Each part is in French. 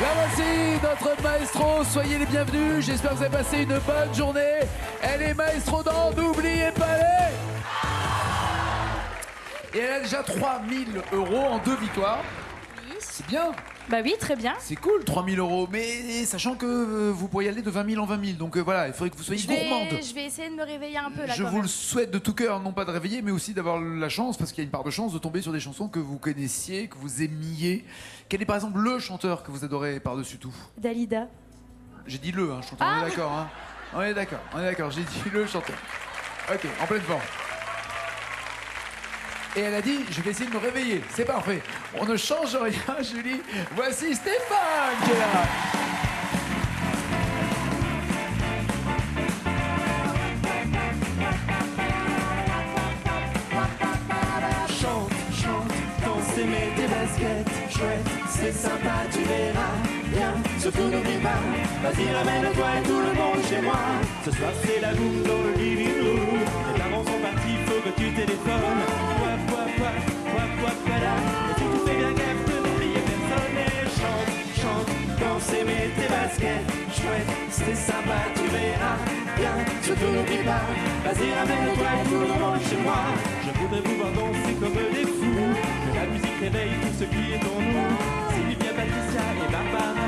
La voici, notre maestro, soyez les bienvenus, j'espère que vous avez passé une bonne journée. Elle est maestro dans N'oubliez pas les... Et elle a déjà 3000 € en 2 victoires. Oui. C'est bien. Bah oui, très bien. C'est cool, 3000 €, mais sachant que vous pourriez aller de 20 000 en 20 000, donc voilà, il faudrait que vous soyez gourmande. Je vais essayer de me réveiller un peu là. Je vous le souhaite de tout cœur, non pas de réveiller, mais aussi d'avoir la chance, parce qu'il y a une part de chance de tomber sur des chansons que vous connaissiez, que vous aimiez. Quel est par exemple le chanteur que vous adorez par-dessus tout? Dalida. J'ai dit le, chanteur, on est d'accord, hein. On est d'accord, j'ai dit le chanteur. Ok, en pleine forme. Et elle a dit, je vais essayer de me réveiller. C'est parfait. On ne change rien, Julie. Voici Stéphane qui est là. Chante, chante, danse et mets tes baskets. Chouette, c'est sympa, tu verras. Viens, surtout n'oublie pas. Vas-y, ramène-toi et tout le monde chez moi. Ce soir, c'est la boum dans le living room. Les parents sont partis, faut que tu téléphones. Et si tu fais bien gaffe de n'oublier personne. Et chante, chante, danse et mets tes baskets. Chouette, c'est sympa, tu verras. Viens, surtout n'oublie pas. Vas-y, ramène-toi et tout le monde chez moi. Je voudrais vous voir danser comme des fous. Que la musique réveille tout ce qui est en nous. Sylvia, Patricia et Barbara.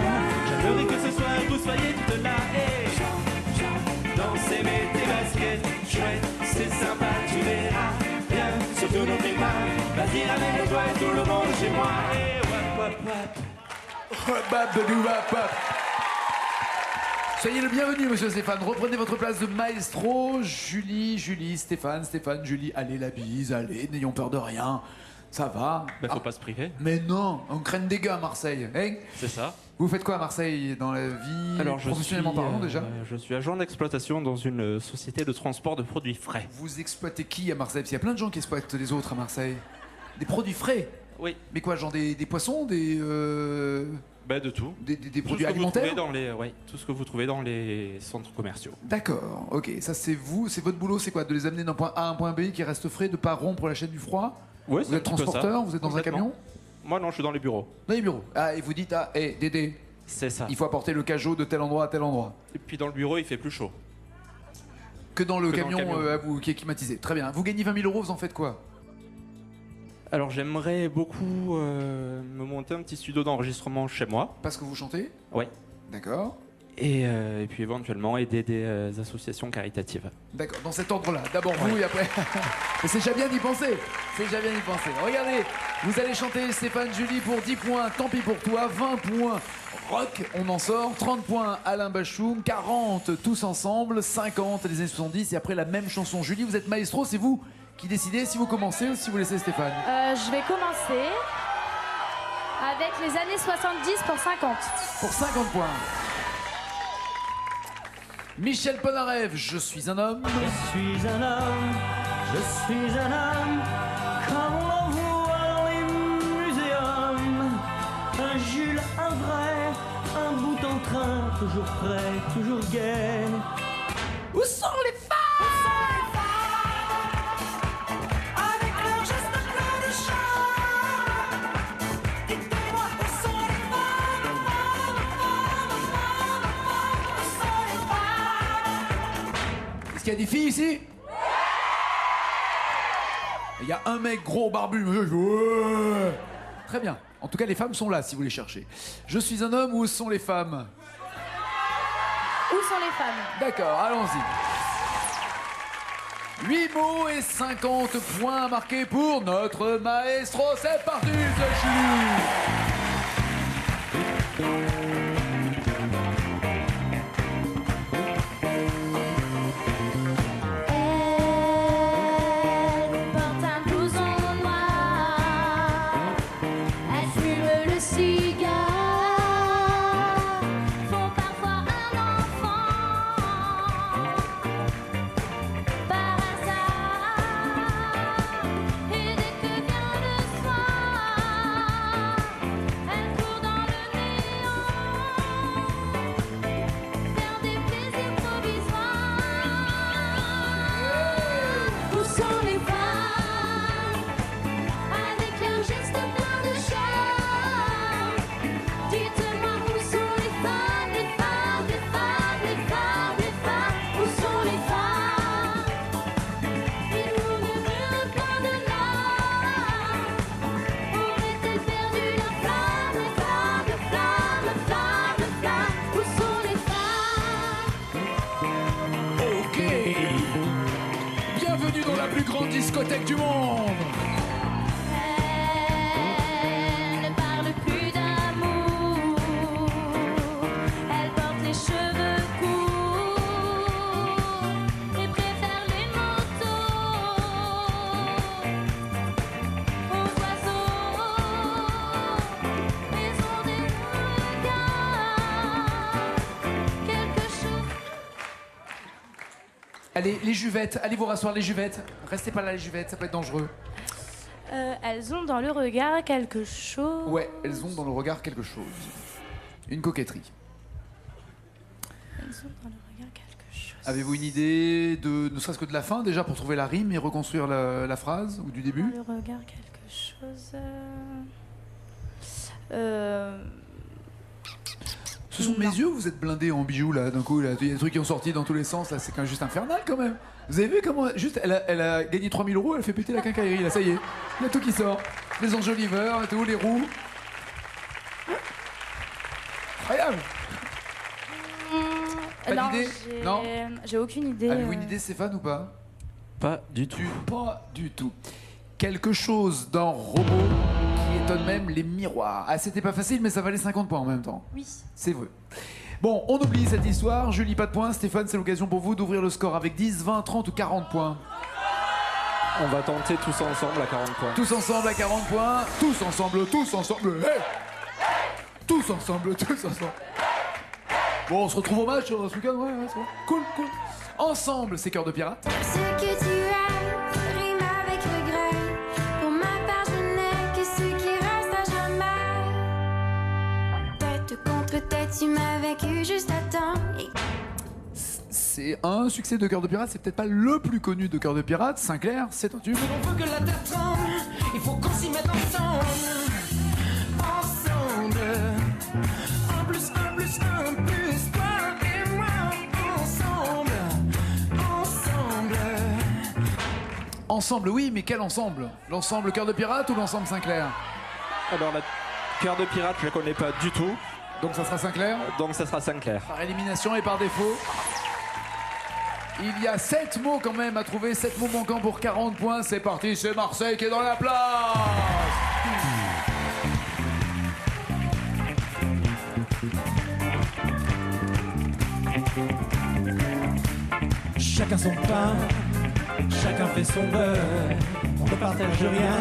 J'aimerais que ce soir vous soyez toutes là. Et dansez, mets tes baskets. Chouette, c'est sympa, tu verras. Viens, surtout n'oublie pas. Vas-y, ramène-toi et tout le monde chez moi. Et wap wap wap. Wap, badou, wap, wap. Soyez le bienvenu, monsieur Stéphane. Reprenez votre place de maestro. Julie, Stéphane, Julie. Allez, la bise, allez, n'ayons peur de rien. Ça va. Bah, faut pas se priver. Mais non, on craint des gars à Marseille. Hein? C'est ça. Vous faites quoi à Marseille dans la vie? Alors, professionnellement parlant déjà? Je suis agent d'exploitation dans une société de transport de produits frais. Vous exploitez qui à Marseille? Parce qu'il y a plein de gens qui exploitent les autres à Marseille. Des produits frais? Oui. Mais quoi, genre des poissons, des Bah, de tout. Des Tout produits ce que vous alimentaires? trouvez dans les, tout ce que vous trouvez dans les centres commerciaux. D'accord, ok. Ça c'est vous, c'est votre boulot, c'est quoi? De les amener d'un point A à un point B qui reste frais, de pas rompre la chaîne du froid? Ouais, Vous êtes transporteur? Vous êtes dans un camion? Moi non, je suis dans les bureaux. Dans les bureaux. Ah, et vous dites, ah, hé, Dédé, C'est ça. il faut apporter le cajot de tel endroit à tel endroit. Et puis dans le bureau, il fait plus chaud. Que dans le Que dans camion, le camion. à vous, qui est climatisé. Très bien. Vous gagnez 20 000 €, vous en faites quoi? Alors j'aimerais beaucoup me monter un petit studio d'enregistrement chez moi. Parce que vous chantez? Ouais. D'accord. Et puis éventuellement aider des associations caritatives. D'accord, dans cet ordre-là. D'abord vous et après. Mais c'est déjà bien d'y penser. C'est déjà bien d'y penser. Regardez, vous allez chanter Stéphane Julie pour 10 points, tant pis pour toi, 20 points. Rock, on en sort, 30 points Alain Bachoum, 40 tous ensemble, 50 les années 70 et après la même chanson. Julie, vous êtes maestro, c'est vous qui décidez si vous commencez ou si vous laissez Stéphane. Je vais commencer avec les années 70 pour 50. Pour 50 points. Michel Polnareff, je suis un homme. Je suis un homme, je suis un homme, comme on le voit dans les muséums. Un Jules, un vrai, un bout en train, toujours prêt, toujours gai. Où sont les femmes? Avec leurs gestes pleins de charme. Dites-moi où sont les femmes, où sont les femmes. Est-ce qu'il y a des filles ici? Il y a un mec gros barbu. Ouais. Très bien. En tout cas, les femmes sont là si vous les cherchez. Je suis un homme, où sont les femmes? Où sont les femmes? D'accord, allons-y. 8 mots et 50 points marqués pour notre maestro. C'est parti, c'est Julie. Elle porte un blouson noir. Elle fume le cigare. Font parfois un enfant par hasard. Et dès que vient le soir, elle court dans le néant vers des plaisirs provisoires. Où sont les femmes avec leurs gestes pleins de charme? discothèque du monde. Elle ne parle plus d'amour. Elle porte les cheveux courts et préfère les motos aux oiseaux. Ils ont des regards, quelque chose. Allez, les juvettes, allez vous rasseoir, les juvettes. Restez pas là, les juvettes, ça peut être dangereux. Elles ont dans le regard quelque chose. Ouais, elles ont dans le regard quelque chose. Une coquetterie. Elles ont dans le regard quelque chose. Avez-vous une idée de, ne serait-ce que de la fin déjà pour trouver la rime et reconstruire la phrase ou du début? Dans le regard quelque chose. Ce sont mes yeux ou vous êtes blindés en bijoux là d'un coup là, il y a des trucs qui ont sorti dans tous les sens là, c'est quand même juste infernal quand même. Vous avez vu comment juste elle a gagné 3000 €, elle fait péter la quincaillerie là, ça y est. Il y a tout qui sort. Les enjoliveurs et tout, les roues. Incroyable. Pas non, d'idée? Non. J'ai aucune idée. Avez-vous une idée Stéphane ou pas? Pas du tout. Pas du tout. Quelque chose d'un robot qui étonne même les miroirs. Ah, c'était pas facile, mais ça valait 50 points en même temps. Oui. C'est vrai. Bon, on oublie cette histoire. Julie, pas de points. Stéphane, c'est l'occasion pour vous d'ouvrir le score avec 10, 20, 30 ou 40 points. On va tenter tous ensemble à 40 points. Tous ensemble à 40 points. Tous ensemble, tous ensemble. Hey, tous ensemble, tous ensemble. Bon, on se retrouve au match ce week-end, ouais, c'est bon. Cool, cool. Ensemble, c'est Cœur de Pirate. Ce que tu as rime avec regret. Pour ma part, je n'ai que ce qui reste à jamais. Tête contre tête, tu m'as vaincu juste à temps. C'est un succès de Cœur de Pirate, c'est peut-être pas le plus connu de Cœur de Pirate. Sinclair, c'est un tube. On veut que la terre tremble, il faut qu'on s'y mette ensemble. Ensemble. Un plus un plus un plus toi et moi. Ensemble. Ensemble. Ensemble, oui, mais quel ensemble? L'ensemble Cœur de Pirate ou l'ensemble Sinclair? Alors la Cœur de Pirate, je la connais pas du tout. Donc ça sera Sinclair? Donc ça sera Sinclair. Par élimination et par défaut. Il y a 7 mots quand même à trouver, 7 mots manquants pour 40 points. C'est parti, c'est Marseille qui est dans la place. Chacun son pain, chacun fait son beurre. On ne partage rien,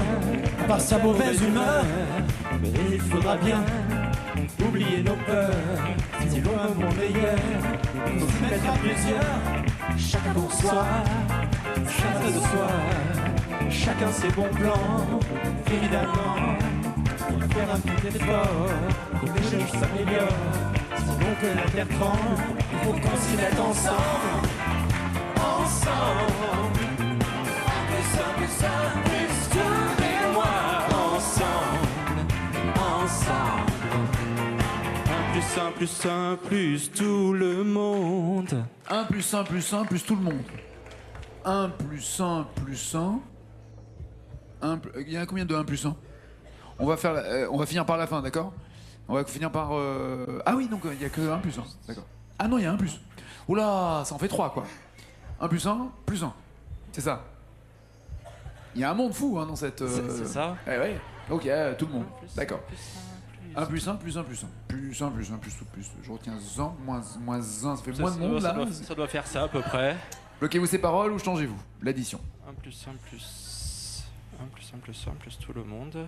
à part sa mauvaise humeur. Mais il faudra bien oublier nos peurs. Si l'on a un monde meilleur, il faut s'y mettre à plusieurs. Chacun pour soi, chacun de soi. Chacun ses bons plans, évidemment. Il faut faire un petit effort, que les choses s'améliorent. Sinon que la terre tremble, il faut qu'on s'y mette ensemble. Ensemble, plus toi et moi. Ensemble, ensemble. Un plus un plus tout le monde. 1 plus 1 plus 1 plus tout le monde. 1 plus 1 plus 1. Il y a combien de 1 plus 1? On va finir par la fin, d'accord? On va finir par... Ah oui, donc il n'y a que 1 plus 1, d'accord. Ah non, il y a 1 plus. Oula, ça en fait 3, quoi. 1 plus 1 plus 1. C'est ça. Il y a un monde fou hein, dans cette... C'est ça. Eh ouais, ok, tout le monde. D'accord. 1 plus 1 plus 1 plus 1. Plus 1 plus 1 plus tout plus. Je retiens 1, moins 1, ça fait moins de monde là. Ça doit faire ça à peu près. Bloquez-vous ces paroles ou changez-vous l'addition. 1 plus 1 plus 1 plus 1 plus 1 plus tout le monde.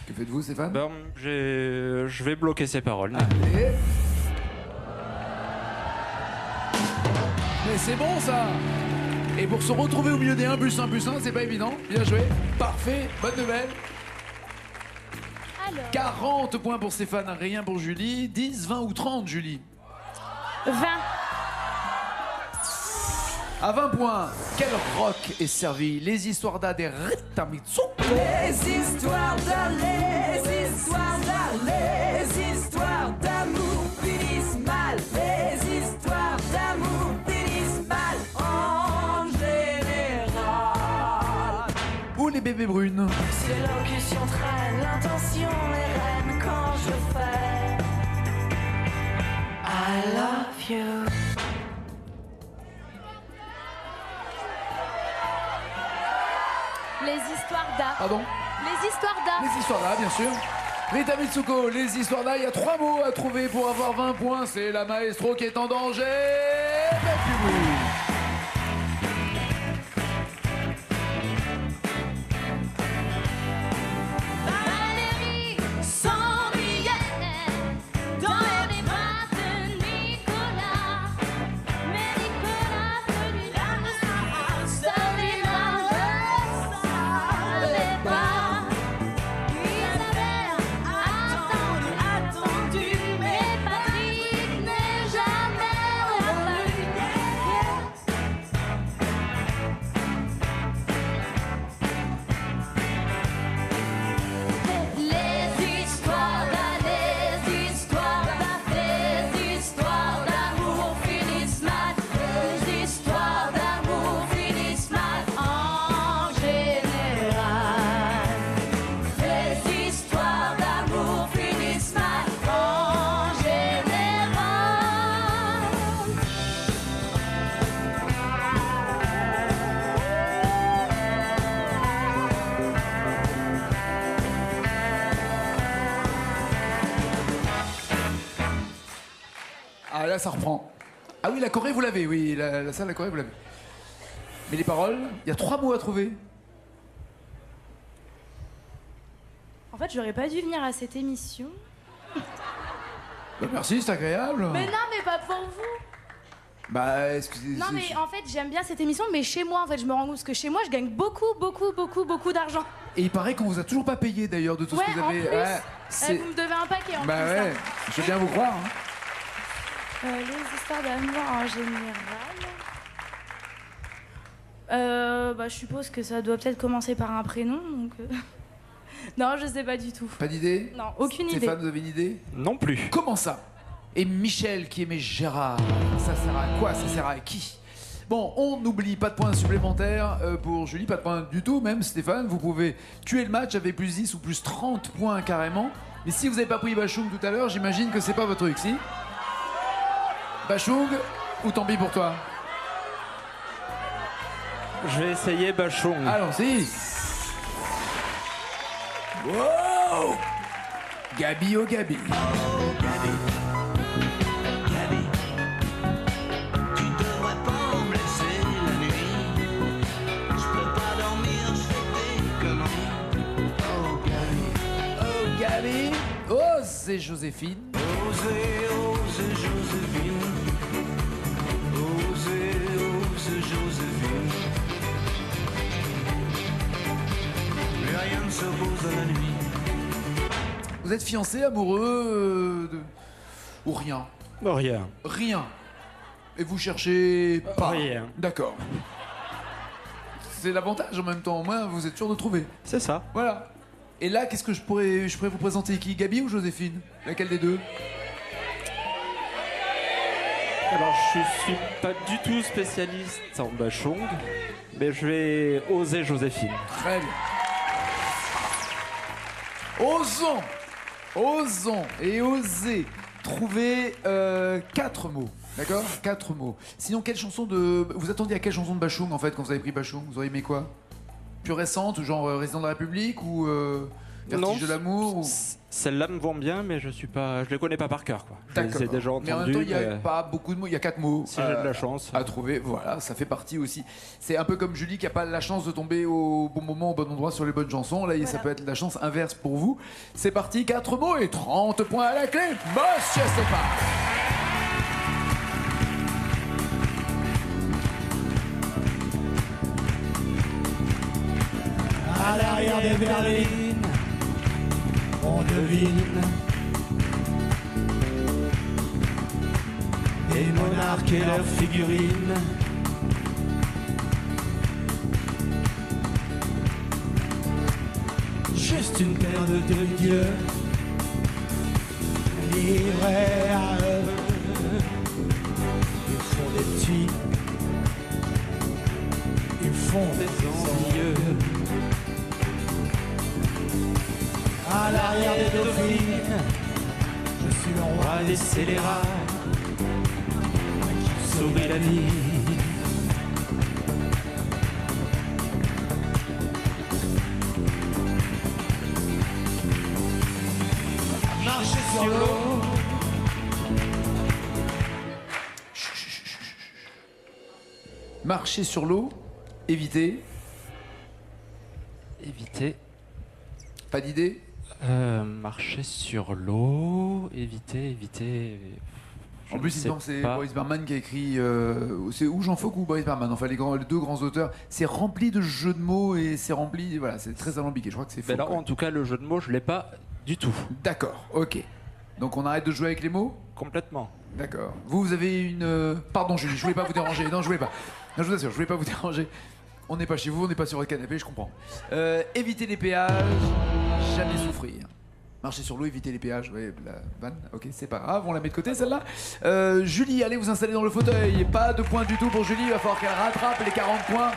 Que faites-vous Stéphane? Ben, je vais bloquer ces paroles. Allez. Mais c'est bon ça. Et pour se retrouver au milieu des 1 plus 1 plus 1, c'est pas évident. Bien joué. Parfait. Bonne nouvelle. Alors, 40 points pour Stéphane, rien pour Julie. 10, 20 ou 30 Julie? 20. À 20 points, quel rock est servi? Les histoires d'A des Ritamitsu. Les histoires d'amour finissent mal. Les histoires d'amour finissent mal en général. Ou les bébés brunes. C'est l'allocution traîne, l'intention est reine quand je fais I love you. Pardon? Les histoires d'art. Les histoires là, bien sûr. Rita Mitsuko, les histoires là, il y a 3 mots à trouver pour avoir 20 points. C'est la maestro qui est en danger. Faites du bruit. Valérie s'ennuyait dans les bras de Nicolas. Mais Nicolas celui là ne celui-là ne savait pas. Il avait attendu, mais Patrick n'est jamais revenu. Les histoires d'amour finissent mal. Les histoires d'amour finissent mal en général. Les histoires d'amour finissent mal en général. Ah là, ça reprend. Ah oui, la Corée, vous l'avez, oui, la salle, la Corée, vous l'avez. Mais les paroles, il y a 3 mots à trouver. En fait, j'aurais pas dû venir à cette émission. Bah, merci, c'est agréable. Mais non, mais pas pour vous. Bah, excusez. Non, mais en fait, j'aime bien cette émission, mais chez moi, en fait, je me rends compte parce que chez moi, je gagne beaucoup d'argent. Et il paraît qu'on vous a toujours pas payé d'ailleurs de tout Ouais, ce que vous en avez. plus. C'est- Vous me devez un paquet en Bah plus. ouais, je veux bien vous croire. Hein. Les histoires d'amour en général. Bah, je suppose que ça doit peut-être commencer par un prénom, donc. Non, je sais pas du tout. Pas d'idée? Non, aucune idée. Stéphane, vous avez une idée? Non plus. Comment ça? Et Michel qui aimait Gérard, ça sert à quoi? Ça sert à qui? Bon, on n'oublie pas de points supplémentaires pour Julie, pas de points du tout, même Stéphane. Vous pouvez tuer le match avec plus 10 ou plus 30 points carrément. Mais si vous n'avez pas pris Bachung tout à l'heure, j'imagine que c'est pas votre truc, si? Bachung ou tant pis pour toi? Je vais essayer Bachung. Allons-y. Wow! Gabi oh Gabi. Tu devrais pas me laisser la nuit. Je peux pas dormir, je fais des conneries. Oh Gabi, Oh Gabi. Oh, c'est Joséphine. osez Joséphine. Osez Joséphine. Mais rien ne s'oppose à la nuit. Vous êtes fiancé, amoureux ou rien? Rien. Rien. Et vous cherchez pas? Rien. D'accord. C'est l'avantage en même temps, au moins vous êtes sûr de trouver. C'est ça. Voilà. Et là, qu'est-ce que je pourrais vous présenter qui? Gabi ou Joséphine? Laquelle des deux? Alors, je suis pas du tout spécialiste en Bachung, mais je vais oser Joséphine. Très bien. Osons et osez trouver 4 mots. D'accord? 4 mots. Sinon, quelle chanson de. Vous attendiez à quelle chanson de Bachung en fait quand vous avez pris Bachung? Vous auriez aimé quoi? Plus récente ou genre Résident de la République ou Vertige de l'amour ou... Celle-là me vend bien, mais je les connais pas par cœur, quoi. Je les ai D'accord. déjà Mais en même entendus. temps, il n'y a mais pas beaucoup de mots, il y a 4 mots. si j'ai de la chance. À trouver, voilà, ça fait partie aussi. C'est un peu comme Julie qui n'a pas la chance de tomber au bon moment, au bon endroit sur les bonnes chansons. Là, ça peut être la chance inverse pour vous. C'est parti, 4 mots et 30 points à la clé. Monsieur Stéphane. À l'arrière des berlines, on devine des monarques et leurs figurines. Juste une paire de deux dieux livrés à eux. Ils font des petits, ils font des envieux. À l'arrière des dauphines, je suis le roi des scélérats qui sourit la vie. marcher sur l'eau. Marcher sur l'eau, éviter. Éviter. Pas d'idée? Marcher sur l'eau. Éviter. En plus, c'est Boris Berman qui a écrit. C'est ou Jean Fauque ou Boris Berman. Enfin, les deux grands auteurs. C'est rempli de jeux de mots et c'est rempli. Voilà, c'est très alambiqué. Je crois que c'est faux. Alors, en tout cas, le jeu de mots, je l'ai pas du tout. D'accord, ok. Donc, on arrête de jouer avec les mots? Complètement. D'accord. Vous avez une. Pardon, Julie, je voulais pas vous déranger. Non, je voulais pas. Non, je vous assure, je voulais pas vous déranger. On n'est pas chez vous, on n'est pas sur votre canapé, je comprends. Éviter les péages, jamais souffrir. Marcher sur l'eau, éviter les péages. Ouais, la vanne, ok, c'est pas grave, on la met de côté celle-là. Julie, allez vous installer dans le fauteuil. Pas de points du tout pour Julie, il va falloir qu'elle rattrape les 40 points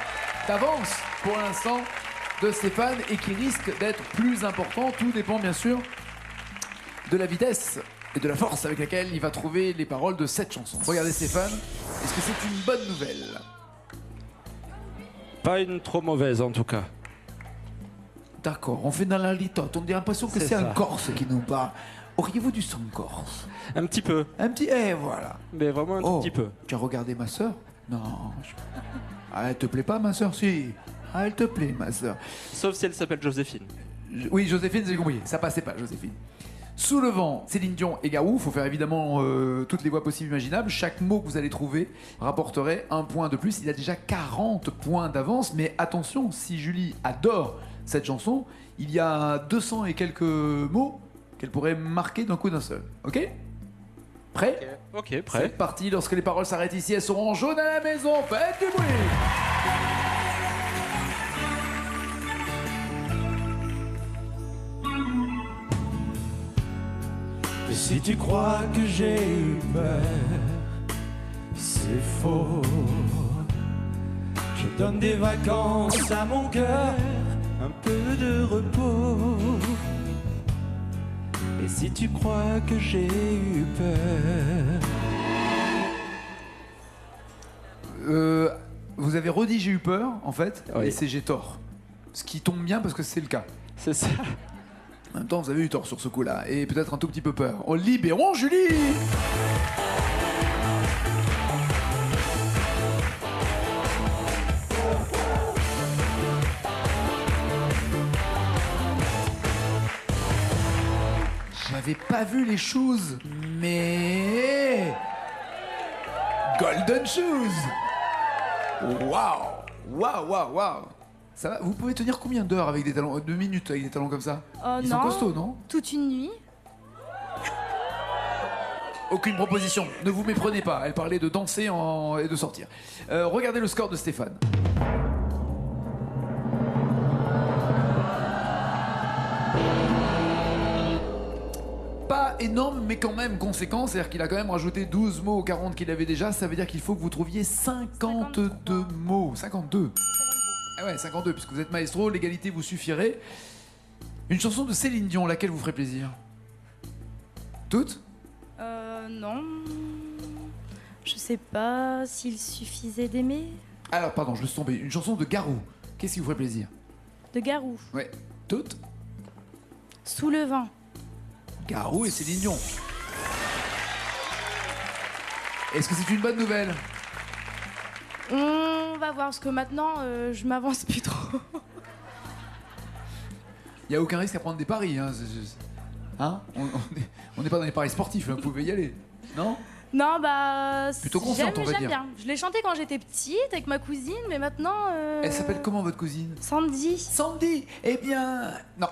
d'avance pour l'instant de Stéphane et qui risque d'être plus important. Tout dépend bien sûr de la vitesse et de la force avec laquelle il va trouver les paroles de cette chanson. Regardez Stéphane, est-ce que c'est une bonne nouvelle? Pas une trop mauvaise en tout cas. D'accord, on fait dans la litote, on a l'impression que c'est un Corse qui nous parle. Auriez-vous du sang corse? Un petit peu. Un petit... Eh voilà. Mais vraiment un tout petit peu. Tu as regardé ma sœur? Non. Ah, elle te plaît pas ma sœur? Si. Ah, elle te plaît ma sœur. Sauf si elle s'appelle Joséphine. Oui, Joséphine, j'ai compris. Ça passait pas, Joséphine. Sous le vent, Céline Dion et Garou. Il faut faire évidemment toutes les voix possibles et imaginables. Chaque mot que vous allez trouver rapporterait un point de plus. Il a déjà 40 points d'avance. Mais attention, si Julie adore cette chanson, il y a 200 et quelques mots qu'elle pourrait marquer d'un coup d'un seul. Ok? Prêt? Ok, prêt. C'est parti. Lorsque les paroles s'arrêtent ici, elles seront en jaune à la maison. Faites du bruit! Et si tu crois que j'ai eu peur, c'est faux. Je donne des vacances à mon cœur, un peu de repos. Et si tu crois que j'ai eu peur. Vous avez redit j'ai eu peur en fait, oui. et c'est j'ai tort. Ce qui tombe bien parce que c'est le cas. C'est ça. En même temps, vous avez eu tort sur ce coup-là, et peut-être un tout petit peu peur. Oh, libérons Julie! J'avais pas vu les shoes, mais... Golden shoes! Waouh! Waouh, waouh, waouh! Ça va? Vous pouvez tenir combien d'heures avec des talons, 2 minutes avec des talons comme ça? Ils sont costauds, non? Toute une nuit. Aucune proposition, ne vous méprenez pas. Elle parlait de danser et de sortir. Regardez le score de Stéphane. Pas énorme, mais quand même conséquent. C'est-à-dire qu'il a quand même rajouté 12 mots aux 40 qu'il avait déjà. Ça veut dire qu'il faut que vous trouviez 52 mots. 52. Ah ouais, 52, puisque vous êtes maestro, l'égalité vous suffirait. Une chanson de Céline Dion, laquelle vous ferait plaisir? Toutes? Non. Je sais pas s'il suffisait d'aimer. Alors, pardon, je me suis tombé. Une chanson de Garou. Qu'est-ce qui vous ferait plaisir? De Garou. Ouais. Toutes? Sous le vent. Garou et Céline Dion. Est-ce que c'est une bonne nouvelle? On va voir, parce que maintenant, je m'avance plus trop. Il n'y a aucun risque à prendre des paris. Hein, hein, on n'est pas dans les paris sportifs, là, vous pouvez y aller. Non? Non, bah... Plutôt confiante, on va dire. J'aime bien. Je l'ai chanté quand j'étais petite, avec ma cousine, mais maintenant... Elle s'appelle comment, votre cousine? Sandy. Sandy. Eh bien... Non.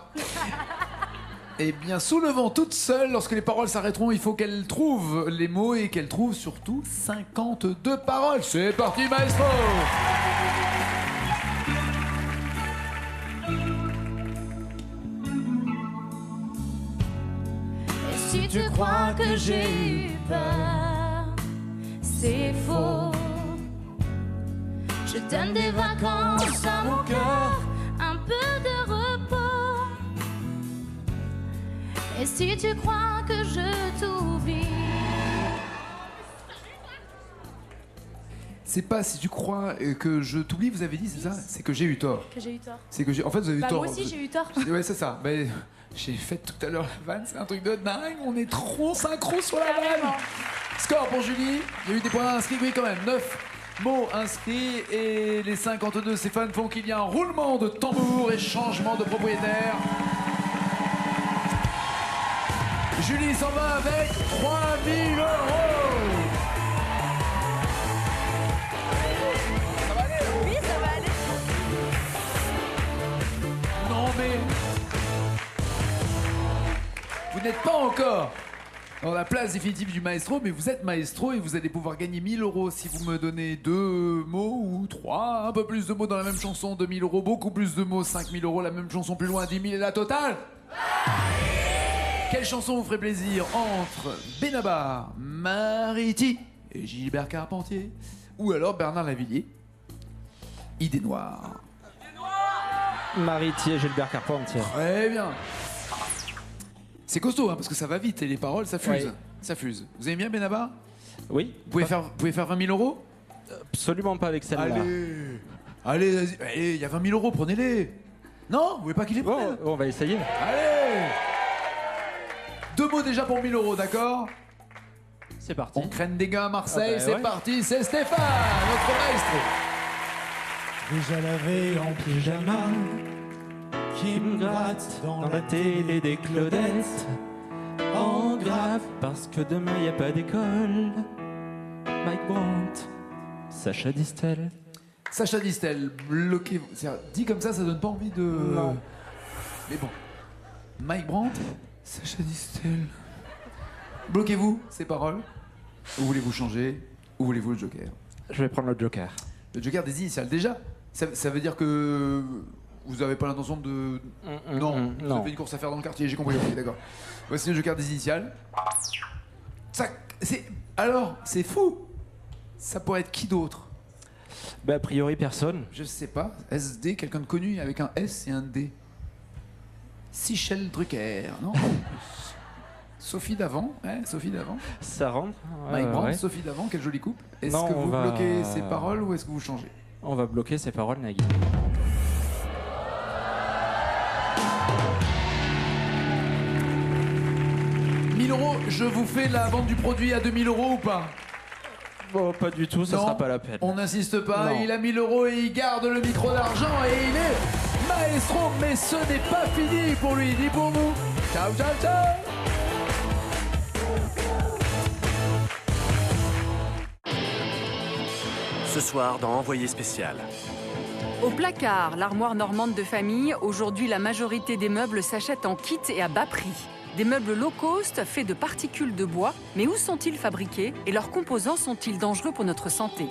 Eh bien, sous le vent, toute seule, lorsque les paroles s'arrêteront, il faut qu'elle trouve les mots et qu'elle trouve surtout 52 paroles. C'est parti, maestro! Et si tu crois que j'ai eu peur, c'est faux. Je donne des vacances à mon cœur, un peu de repos. Et si tu crois que je t'oublie, C'est pas si tu crois que je t'oublie, vous avez dit, c'est ça? C'est que j'ai eu tort. Que j'ai eu tort. C'est que j'ai... En fait, vous avez eu Bah, tort. moi aussi, j'ai eu tort. Ouais, c'est ça. Mais J'ai fait tout à l'heure la vanne, c'est un truc de dingue. On est trop synchro sur la vanne. Score pour Julie. Il y a eu des points inscrits, oui, quand même. 9 mots inscrits. Et les 52 Stéphane font qu'il y a un roulement de tambour et changement de propriétaire. Julie s'en va avec 3 000 €. Ça va aller, hein? Oui, ça va aller. Non mais... Vous n'êtes pas encore dans la place définitive du maestro, mais vous êtes maestro et vous allez pouvoir gagner 1 000 € si vous me donnez 2 mots ou 3, un peu plus de mots dans la même chanson, 2 000 €, beaucoup plus de mots, 5 000 €, la même chanson plus loin, 10 000 et la totale. Quelle chanson vous ferait plaisir entre Benabar, Mariti et Gilbert Carpentier, ou alors Bernard Lavilliers, Idée Noire? Maritier, Gilbert Carpentier. Très bien. C'est costaud, hein, parce que ça va vite et les paroles, ça fuse. Oui. Ça fuse. Vous aimez bien Benabar? Oui. Vous pouvez faire 20 000 €? Absolument pas avec celle-là. Allez, vas-y. Allez, il y a 20 000 € prenez-les. Non, vous voulez pas qu'il les prenne? On va essayer. Allez. 2 mots déjà pour 1 000 €, d'accord? C'est parti. On craigne des gars à Marseille, Ah bah c'est ouais. parti, c'est Stéphane, notre maestro. Déjà la veille en pyjama, qui me gratte dans la télé des Claudettes. En grave, Parce que demain y a pas d'école. Mike Brandt, Sacha Distel. Sacha Distel, bloquez-vous. Dit comme ça donne pas envie de... Non. Mais bon. Mike Brandt, Sacha Distel. Bloquez-vous, ces paroles. Ou voulez-vous changer? Ou voulez-vous le Joker? Je vais prendre le Joker. Le Joker des initiales, déjà. Ça veut dire que vous n'avez pas l'intention de... Non, vous avez une course à faire dans le quartier, j'ai compris, ok, d'accord. Voici le Joker des initiales. Ça, alors, c'est fou. Ça pourrait être qui d'autre? Bah, a priori, personne. Je sais pas. SD, quelqu'un de connu avec un S et un D. Sichel Drucker, non? Sophie Davant, ouais, Sophie Davant. Ça rentre. Mike Brandt, ouais. Sophie Davant, quelle jolie coupe. Est-ce Non, que on vous va- bloquez ces paroles ou est-ce que vous changez? On va bloquer ces paroles, Nagui. 1 000 €, je vous fais la vente du produit à 2 000 € ou pas? Bon, pas du tout, ça Non, sera pas la peine. On n'insiste pas, Non. il a 1 000 € et il garde le micro d'argent et il est maestro, mais ce n'est pas fini pour lui ni pour vous. Ciao, ciao, ciao. Ce soir dans Envoyé spécial. Au placard, l'armoire normande de famille, aujourd'hui la majorité des meubles s'achètent en kit et à bas prix. Des meubles low cost faits de particules de bois, mais où sont-ils fabriqués et leurs composants sont-ils dangereux pour notre santé?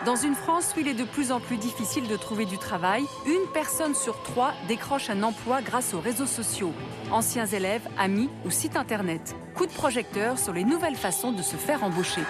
Dans une France où il est de plus en plus difficile de trouver du travail, 1 personne sur 3 décroche un emploi grâce aux réseaux sociaux. Anciens élèves, amis ou sites internet. Coup de projecteur sur les nouvelles façons de se faire embaucher.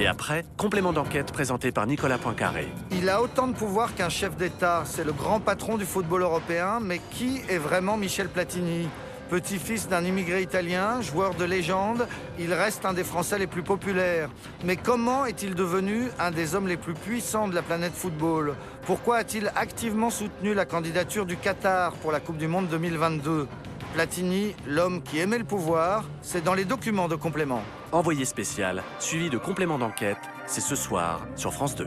Et après, complément d'enquête présenté par Nicolas Poincaré. Il a autant de pouvoir qu'un chef d'État. C'est le grand patron du football européen. Mais qui est vraiment Michel Platini? Petit-fils d'un immigré italien, joueur de légende, il reste un des Français les plus populaires. Mais comment est-il devenu un des hommes les plus puissants de la planète football? Pourquoi a-t-il activement soutenu la candidature du Qatar pour la Coupe du Monde 2022? Platini, l'homme qui aimait le pouvoir, c'est dans les documents de complément. Envoyé spécial, suivi de complément d'enquête, c'est ce soir sur France 2.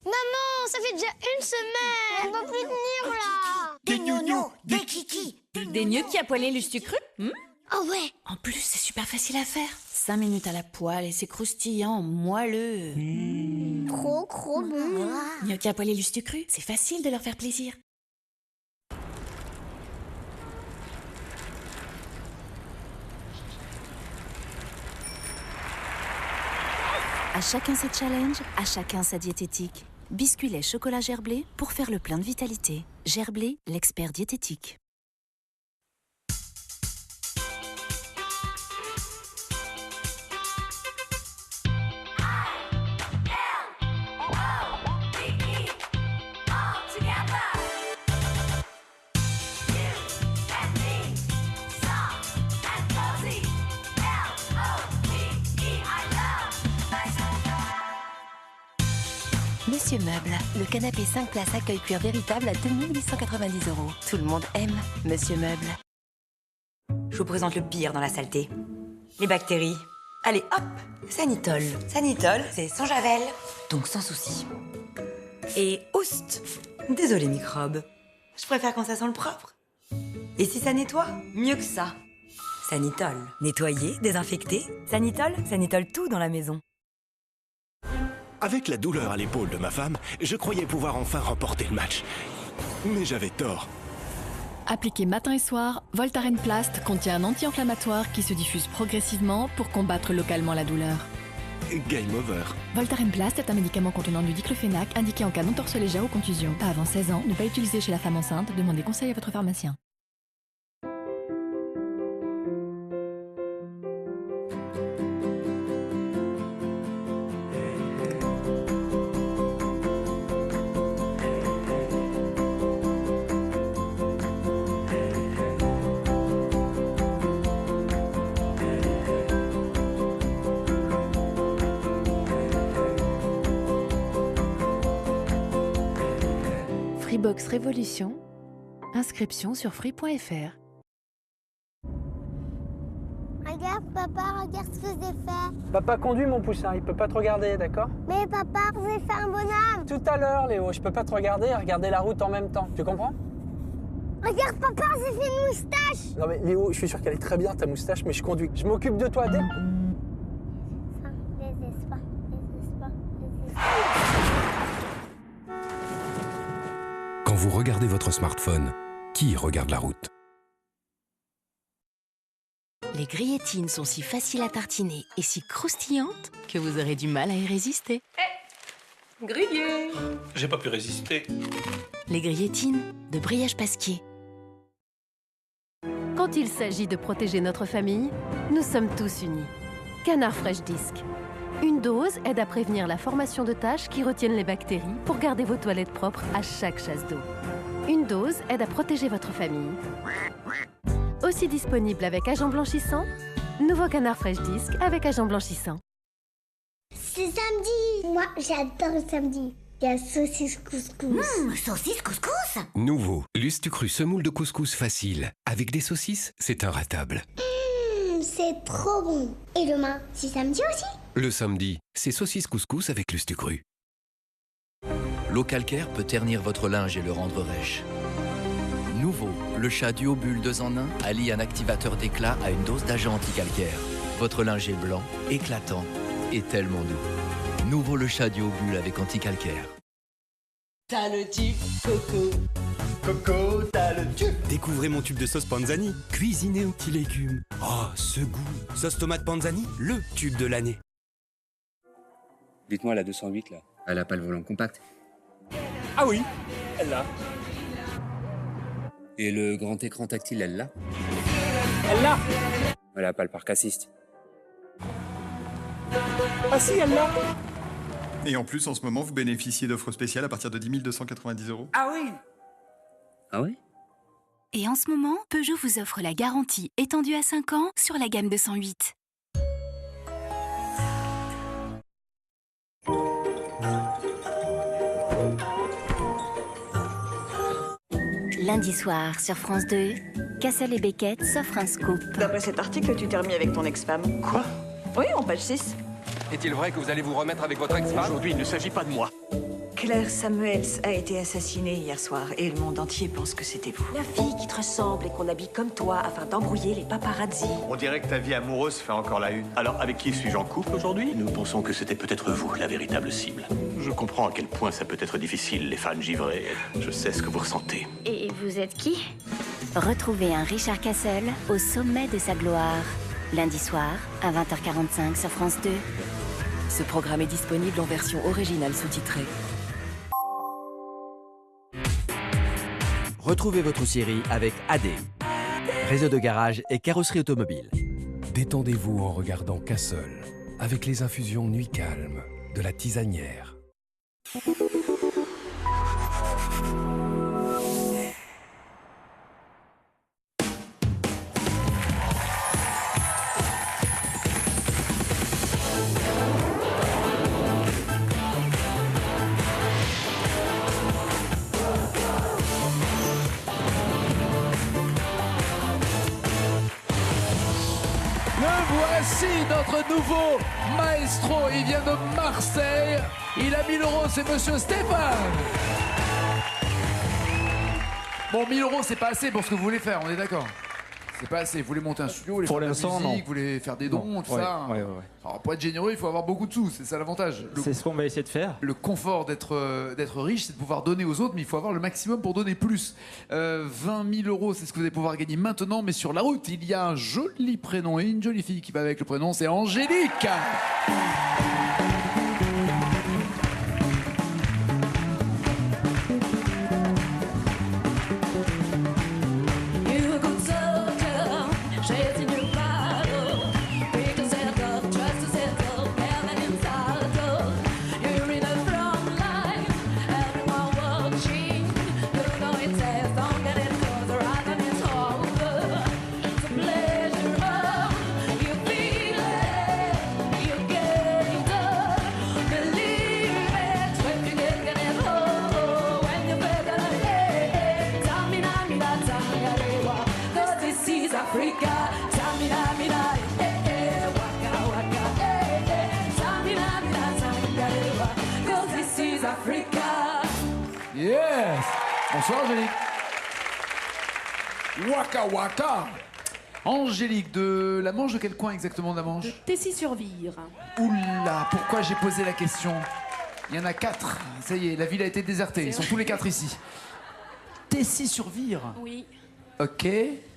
Maman, ça fait déjà une semaine. On va plus tenir là. Des gnognos, des kikis. Des gnocchis à poêler lustu cru. Oh ouais. En plus, c'est super facile à faire. 5 minutes à la poêle et c'est croustillant, moelleux. Trop bon. Gnocchis à poêler lustu cru, c'est facile de leur faire plaisir. À chacun ses challenges, à chacun sa diététique. Biscuit lait chocolat gerblé pour faire le plein de vitalité. Gerblé, l'expert diététique. Monsieur Meuble, le canapé 5 places accueil cuir véritable à 2890 €. Tout le monde aime Monsieur Meuble. Je vous présente le pire dans la saleté. Les bactéries. Allez, hop, Sanitol. Sanitol, c'est sans javel, donc sans souci. Et oust. Désolé microbes. Je préfère quand ça sent le propre. Et si ça nettoie, mieux que ça. Sanitol. Nettoyer, désinfecter. Sanitol, Sanitol tout dans la maison. Avec la douleur à l'épaule de ma femme, je croyais pouvoir enfin remporter le match. Mais j'avais tort. Appliqué matin et soir, Voltaren Plast contient un anti-inflammatoire qui se diffuse progressivement pour combattre localement la douleur. Game over. Voltaren Plast est un médicament contenant du diclofénac indiqué en cas d'entorse légère ou contusion. Pas avant 16 ans, ne pas utiliser chez la femme enceinte, demandez conseil à votre pharmacien. Freebox Révolution, inscription sur free.fr. Regarde papa, regarde ce que j'ai fait. Papa conduit mon poussin, il peut pas te regarder, d'accord? Mais papa, j'ai fait un bonhomme. Tout à l'heure Léo, je peux pas te regarder et regarder la route en même temps, tu comprends? Regarde papa, j'ai fait une moustache. Non mais Léo, je suis sûr qu'elle est très bien ta moustache, mais je conduis. Je m'occupe de toi dès... Quand vous regardez votre smartphone, qui regarde la route? Les grillettines sont si faciles à tartiner et si croustillantes que vous aurez du mal à y résister. Grillé! J'ai pas pu résister. Les grillettines de Brioche Pasquier. Quand il s'agit de protéger notre famille, nous sommes tous unis. Canard Fresh Disc. Une dose aide à prévenir la formation de taches qui retiennent les bactéries pour garder vos toilettes propres à chaque chasse d'eau. Une dose aide à protéger votre famille. Aussi disponible avec agent blanchissant, nouveau Canard Fresh Disc avec agent blanchissant. C'est samedi. Moi, j'adore le samedi. Il y a saucisse couscous. Saucisse couscous? Nouveau, Lustucru semoule de couscous facile. Avec des saucisses, c'est inratable. C'est trop bon. Et demain, c'est samedi aussi? Le samedi, c'est saucisse couscous avec Lustucru. L'eau calcaire peut ternir votre linge et le rendre rêche. Nouveau, le chat Duo Bulle 2 en 1 allie un activateur d'éclat à une dose d'agent anti-calcaire. Votre linge est blanc, éclatant et tellement doux. Nouveau, le chat Duo Bulle avec anti-calcaire. T'as le tube Coco. Coco, t'as le tube. Découvrez mon tube de sauce Panzani. Cuisiné aux petits légumes. Oh, ce goût. Sauce tomate Panzani, le tube de l'année. Dites-moi, la 208, là, elle a pas le volant compact? Ah oui, elle l'a. Et le grand écran tactile, elle l'a? Elle l'a. Elle a pas le parc assist. Ah si, elle l'a. Et en plus, en ce moment, vous bénéficiez d'offres spéciales à partir de 10 290 €. Ah oui. Ah oui? Et en ce moment, Peugeot vous offre la garantie étendue à 5 ans sur la gamme 208. Lundi soir, sur France 2, Cassel et Beckett s'offrent un scoop. D'après cet article, tu t'es remis avec ton ex-femme. Quoi? Oui, en page 6. Est-il vrai que vous allez vous remettre avec votre ex-femme? Aujourd'hui, il ne s'agit pas de moi. Claire Samuels a été assassinée hier soir et le monde entier pense que c'était vous. La fille qui te ressemble et qu'on habille comme toi afin d'embrouiller les paparazzis. On dirait que ta vie amoureuse fait encore la une. Alors, avec qui suis-je en couple aujourd'hui? Nous pensons que c'était peut-être vous, la véritable cible. Je comprends à quel point ça peut être difficile, les fans givrés. Je sais ce que vous ressentez. Et vous êtes qui? Retrouvez un Richard Cassel au sommet de sa gloire. Lundi soir, à 20h45 sur France 2. Ce programme est disponible en version originale sous-titrée. Retrouvez votre série avec AD, réseau de garage et carrosserie automobile. Détendez-vous en regardant Cassel, avec les infusions Nuit Calme de la tisanière. voici notre nouveau maestro. Il vient de Marseille. Il a 1000 €, c'est monsieur Stéphane. Bon, 1000 €, c'est pas assez pour ce que vous voulez faire, on est d'accord? C'est pas assez. Vous voulez monter un studio, vous voulez faire de la musique, vous voulez faire des dons, tout ça. Ouais. Alors, pour être généreux, il faut avoir beaucoup de sous, c'est ça l'avantage. C'est ce qu'on va essayer de faire. Le confort d'être riche, c'est de pouvoir donner aux autres, mais il faut avoir le maximum pour donner plus. 20 000 €, c'est ce que vous allez pouvoir gagner maintenant, mais sur la route, il y a un joli prénom et une jolie fille qui va avec le prénom, c'est Angélique. Yes. Bonsoir Angélique. Waka waka. Angélique, de la Manche, de quel coin exactement de la Manche? Tessy-sur-Vire. Oula, pourquoi j'ai posé la question? Il y en a 4. Ça y est, la ville a été désertée. Ils sont tous les 4 ici. Tessy-sur-Vire. Oui. Ok.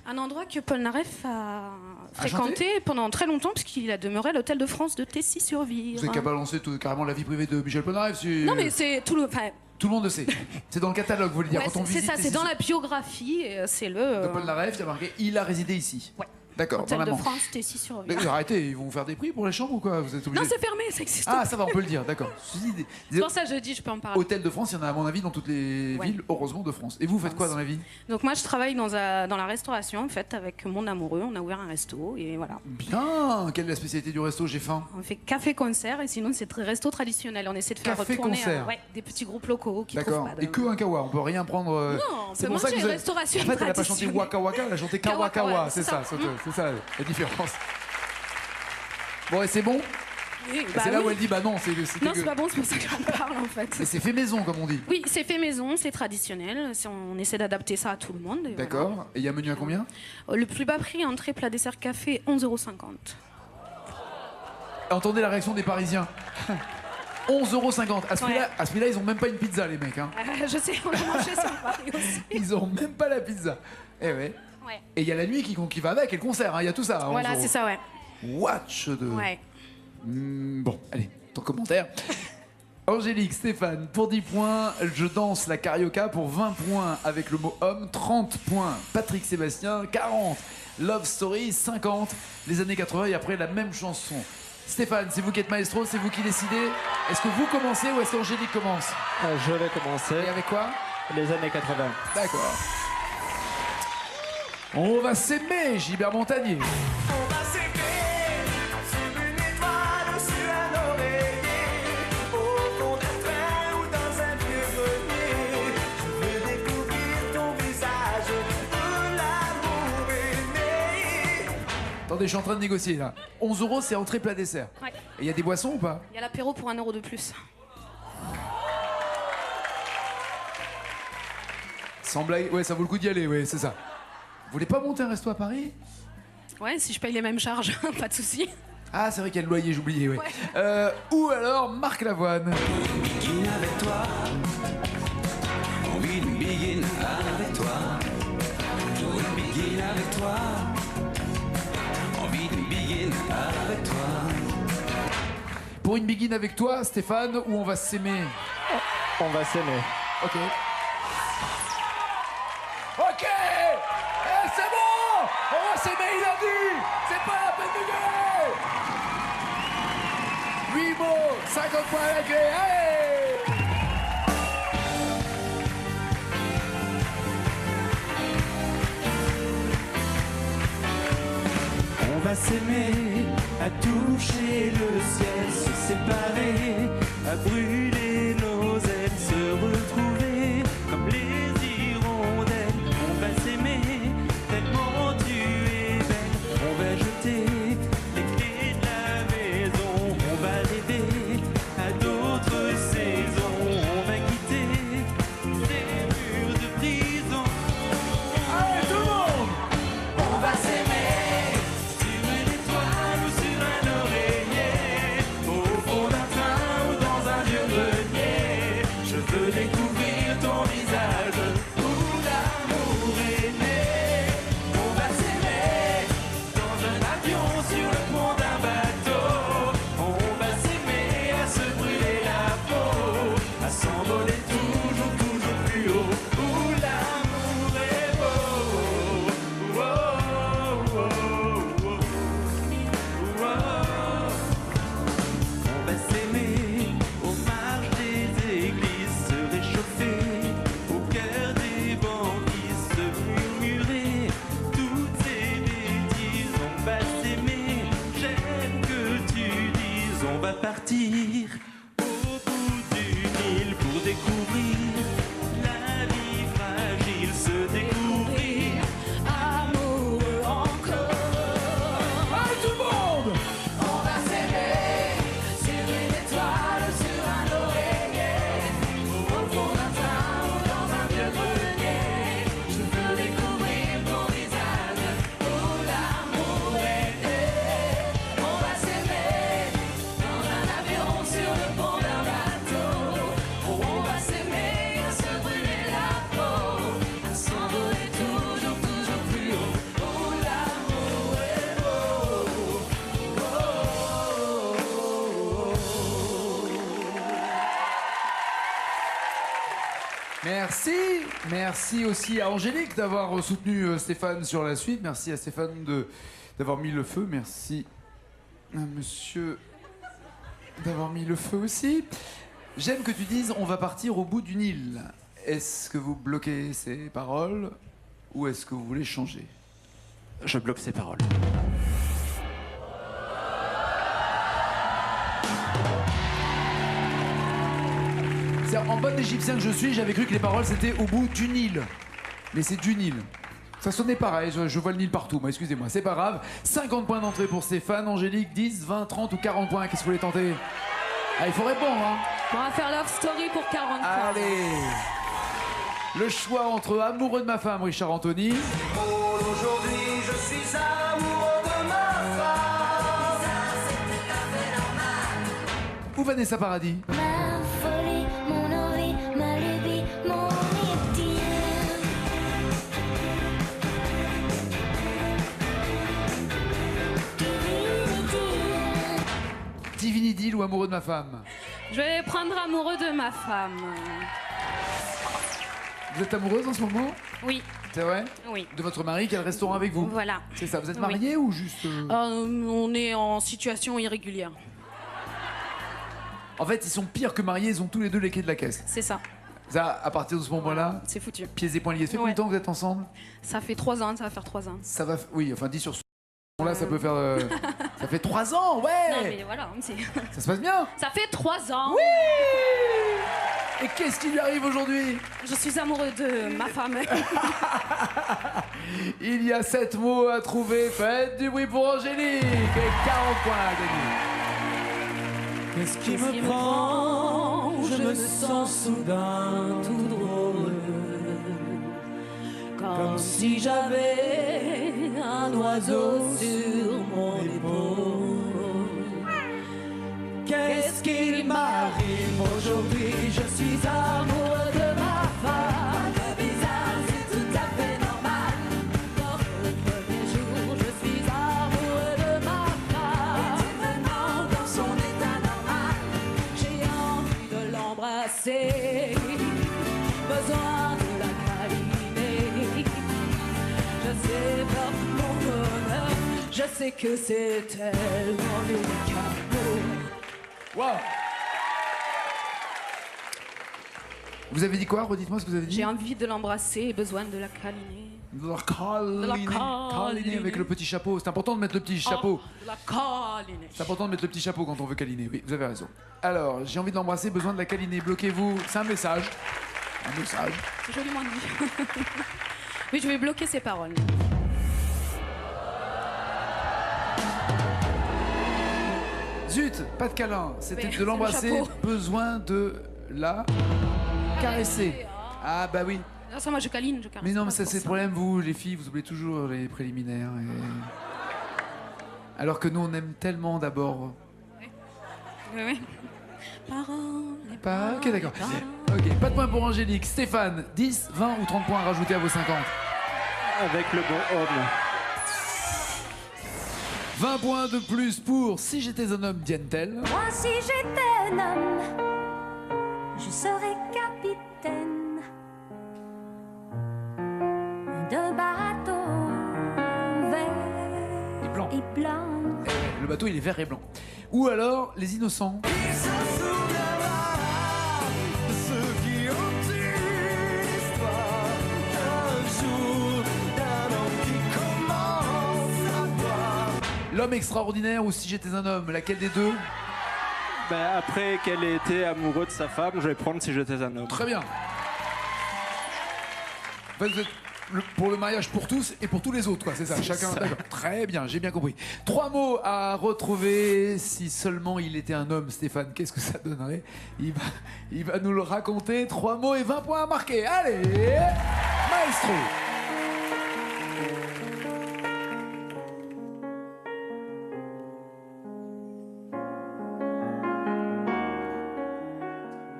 Un endroit que Paul Naref a fréquenté pendant très longtemps, puisqu'il a demeuré à l'Hôtel de France de Tessy-sur-Vire. Vous n'avez qu'à balancer carrément la vie privée de Michel Polnareff. Non, mais c'est tout le... Tout le monde le sait. C'est dans le catalogue, vous voulez dire, Ouais, quand on visite. c'est ça, c'est dans la biographie, et c'est le... De Paul Naref, il y a marqué « Il a résidé ici ». Ouais. D'accord, Hôtel dans la de Manche. France, Tessy-sur-Vire. Mais arrêtez, ils vont vous faire des prix pour les chambres ou quoi? Vous êtes obligés. Non, c'est fermé, ça existe Ah, pas. ça va, on peut le dire, d'accord. C'est pour ça que je dis, je peux en parler. Hôtel de France, il y en a à mon avis dans toutes les villes, heureusement, de France. Et vous faites quoi dans la vie? Donc moi, je travaille dans la restauration, en fait, avec mon amoureux. On a ouvert un resto, et voilà. Bien. Quelle est la spécialité du resto? J'ai faim. On fait café-concert, et sinon, c'est resto traditionnel. On essaie de faire retourner Café-concert. des petits groupes locaux qui trouvent D'accord. pas de... Et que un kawa, on peut rien prendre. Non, on peut manger restauration En fait, elle n'a pas chanté traditionnelle. Waka Waka, elle a chanté Kawa Kawa, Kawa. ouais, C'est c'est ça, ça. c'est ça la différence. Bon, et c'est bon? Oui, C'est là où elle dit bah non, c'est Non, c'est pas bon, c'est pour ça que j'en parle, en fait. Mais c'est fait maison, comme on dit. Oui, c'est fait maison, c'est traditionnel. On essaie d'adapter ça à tout le monde. D'accord. Voilà. Et il y a un menu à combien? Le plus bas prix, entrée, plat, dessert, café, 11,50 €. Entendez la réaction des Parisiens. 11,50 €. À ce Ouais. prix-là, ils ont même pas une pizza, les mecs. Hein. Je sais, on a mangé sur Paris aussi. Ils ont même pas la pizza. Eh ouais. Ouais. Et il y a la nuit qui va avec et le concert. Hein. Il y a tout ça. à 11 Voilà, €. c'est ça, ouais. Watch de. Ouais. Bon, allez, ton commentaire. Angélique, Stéphane, pour 10 points, je danse la carioca. Pour 20 points avec le mot homme, 30 points. Patrick Sébastien, 40. Love Story, 50. Les années 80 et après la même chanson. Stéphane, c'est vous qui êtes maestro, c'est vous qui décidez. Est-ce que vous commencez ou est-ce qu'Angélique commence? Je vais commencer. Et avec quoi? Les années 80. D'accord. On va s'aimer, Gilbert Montagnier. On va s'aimer sous une étoile, sur un oreiller, au fond d'un train ou dans un vieux grenier. Je veux découvrir ton visage, où l'amour est né. Attendez, je suis en train de négocier là. 11 €, c'est entrée plat dessert. Ouais. Et il y a des boissons ou pas? Il y a l'apéro pour 1 € de plus. Sans blague, ouais, ça vaut le coup d'y aller, ouais, c'est ça. Vous voulez pas monter un resto à Paris? Ouais, si je paye les mêmes charges, pas de souci. Ah, c'est vrai qu'il y a le loyer, j'oubliais, ouais. Ou alors Marc Lavoine. Begin avec toi, envie de begin avec toi, je veux begin avec toi, envie de begin avec toi. Pour une begin avec toi, Stéphane, ou on va s'aimer? On va s'aimer. Ok. Ok! Eh, c'est bon! On va s'aimer, il a dit! C'est pas la peine de gueuler! 8 mots, 50 points à la clé, allez! On va s'aimer, à toucher le ciel, se séparer, à brûler nos ailes, se retrouver comme les hirondelles. On va s'aimer, tellement tu es belle. On va jeter les clés Merci. Merci aussi à Angélique d'avoir soutenu Stéphane sur la suite. Merci à Stéphane d'avoir mis le feu. Merci à monsieur d'avoir mis le feu aussi. J'aime que tu dises on va partir au bout du Nil. Est-ce que vous bloquez ces paroles ou est-ce que vous voulez changer? Je bloque ces paroles. En bon égyptien que je suis, j'avais cru que les paroles c'était au bout du Nil. Mais c'est du Nil. Ça sonnait pareil, je vois le Nil partout, moi, excusez-moi, c'est pas grave. 50 points d'entrée pour Stéphane, Angélique, 10, 20, 30 ou 40 points, qu'est-ce que vous voulez tenter? Ah, il faut répondre, hein. On va faire Love Story pour 40 points. Allez. Le choix entre Amoureux de ma femme, Richard Anthony. Aujourd'hui, je suis amoureux de ma femme. Ou Vanessa Paradis. Divine Idylle ou Amoureux de ma femme? Je vais prendre Amoureux de ma femme. Vous êtes amoureuse en ce moment? Oui. C'est vrai? Oui. De votre mari qui a le restaurant avec vous? Voilà. C'est ça, vous êtes mariés ou juste... On est en situation irrégulière. En fait, ils sont pires que mariés, ils ont tous les deux les clés de la caisse. C'est ça. Ça, à partir de ce moment-là... C'est foutu. Pieds et poings liés. Ça fait combien de temps que vous êtes ensemble? Ça fait 3 ans, ça va faire 3 ans. Ça va... Oui, enfin, 10 sur ce... Là, ça peut faire... Ça fait 3 ans, ouais. Non, mais voilà, ça se passe bien. Ça fait 3 ans. Oui. Et qu'est-ce qui lui arrive aujourd'hui? Je suis amoureux de ma femme. Il y a 7 mots à trouver. Faites du bruit pour Angélique. Et 40 points à gagner. Qu'est-ce qui me prend? Je me sens soudain tout drôle. Comme si j'avais un oiseau sur mon épaule. Qu'est-ce qu'il m'arrive aujourd'hui? Je suis amoureux de ma femme. Le bizarre, c'est tout à fait normal. Dans le premier jour, je suis amoureux de ma femme. Et maintenant, dans son état normal, j'ai envie de l'embrasser. Besoin de la câliner. Je sais par mon bonheur, je sais que c'est tellement l'unique amour. Wow. Vous avez dit quoi? Redites-moi ce que vous avez dit. J'ai envie de l'embrasser et besoin de la câliner. De la câliner avec le petit chapeau. C'est important de mettre le petit chapeau. De la câliner. C'est important de mettre le petit chapeau quand on veut câliner. Oui, vous avez raison. Alors, j'ai envie de l'embrasser, besoin de la câliner. Bloquez-vous. C'est un message. Un message. C'est joliment dit. Oui, je vais bloquer ces paroles. Zut, pas de câlin. C'était de l'embrasser, chapeau. besoin de la caresser. Ah bah oui. Non, ça, moi, je câline, je caresse. Mais non, mais pas ça pour c'est le problème, vous, les filles, vous oubliez toujours les préliminaires. Alors que nous, on aime tellement d'abord. Oui. Paroles. Ok, d'accord. Ok, pas de points pour Angélique. Stéphane, 10, 20 ou 30 points à rajouter à vos 50? Avec le bon homme. 20 points de plus pour Si j'étais un homme, Diane Tell. Moi, si j'étais un homme, je serais capitaine de bateau vert Et blanc. et blanc. Le bateau, il est vert et blanc. Ou alors, Les Innocents. L'homme extraordinaire ou Si j'étais un homme, laquelle des deux? Ben, après qu'elle ait été amoureuse de sa femme, je vais prendre Si j'étais un homme. Très bien. En fait, vous êtes pour le mariage pour tous et pour tous les autres, quoi, c'est ça. Chacun. D'accord. Très bien, j'ai bien compris. 3 mots à retrouver. Si seulement il était un homme, Stéphane, qu'est-ce que ça donnerait? Il va nous le raconter. 3 mots et 20 points à marquer. Allez, maestro.